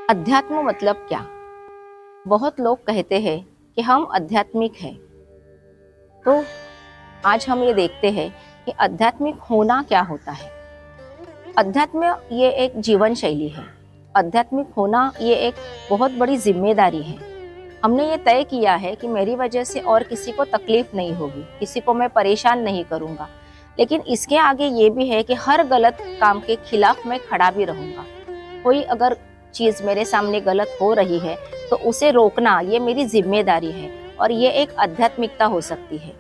अध्यात्म मतलब क्या? बहुत लोग कहते हैं कि हम आध्यात्मिक हैं। तो आज हम ये देखते हैं कि आध्यात्मिक होना क्या होता है। अध्यात्म ये एक जीवन शैली है। आध्यात्मिक होना ये एक बहुत बड़ी जिम्मेदारी है। हमने ये तय किया है कि मेरी वजह से और किसी को तकलीफ नहीं होगी, किसी को मैं परेशान नहीं करूंगा। लेकिन इसके आगे ये भी है कि हर गलत काम के खिलाफ मैं खड़ा भी रहूंगा। कोई अगर चीज मेरे सामने गलत हो रही है तो उसे रोकना ये मेरी जिम्मेदारी है और ये एक आध्यात्मिकता हो सकती है।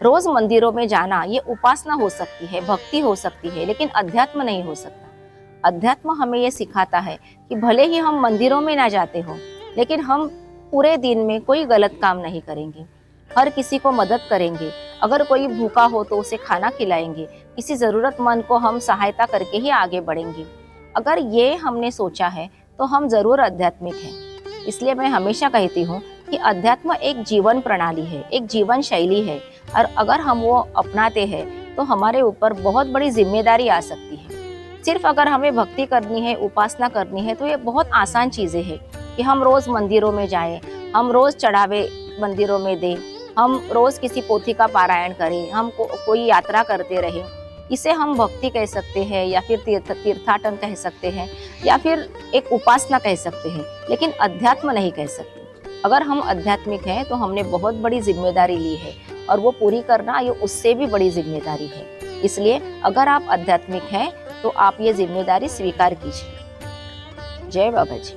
रोज मंदिरों में जाना ये उपासना हो सकती है, भक्ति हो सकती है, लेकिन अध्यात्म नहीं हो सकता। अध्यात्म हमें ये सिखाता है कि भले ही हम मंदिरों में ना जाते हो, लेकिन हम पूरे दिन में कोई गलत काम नहीं करेंगे, हर किसी को मदद करेंगे। अगर कोई भूखा हो तो उसे खाना खिलाएंगे, किसी जरूरतमंद को हम सहायता करके ही आगे बढ़ेंगे। अगर ये हमने सोचा है तो हम जरूर आध्यात्मिक हैं। इसलिए मैं हमेशा कहती हूँ कि अध्यात्म एक जीवन प्रणाली है, एक जीवन शैली है, और अगर हम वो अपनाते हैं तो हमारे ऊपर बहुत बड़ी जिम्मेदारी आ सकती है। सिर्फ अगर हमें भक्ति करनी है, उपासना करनी है, तो ये बहुत आसान चीजें हैं कि हम रोज मंदिरों में जाएं, हम रोज चढ़ावे मंदिरों में दें, हम रोज किसी पोथी का पारायण करें, हम कोई यात्रा करते रहें। इसे हम भक्ति कह सकते हैं, या फिर तीर्थाटन कह सकते हैं, या फिर एक उपासना कह सकते हैं, लेकिन अध्यात्म नहीं कह सकते। अगर हम आध्यात्मिक हैं तो हमने बहुत बड़ी जिम्मेदारी ली है, और वो पूरी करना ये उससे भी बड़ी जिम्मेदारी है। इसलिए अगर आप आध्यात्मिक हैं तो आप ये जिम्मेदारी स्वीकार कीजिए। जय बाबा जी।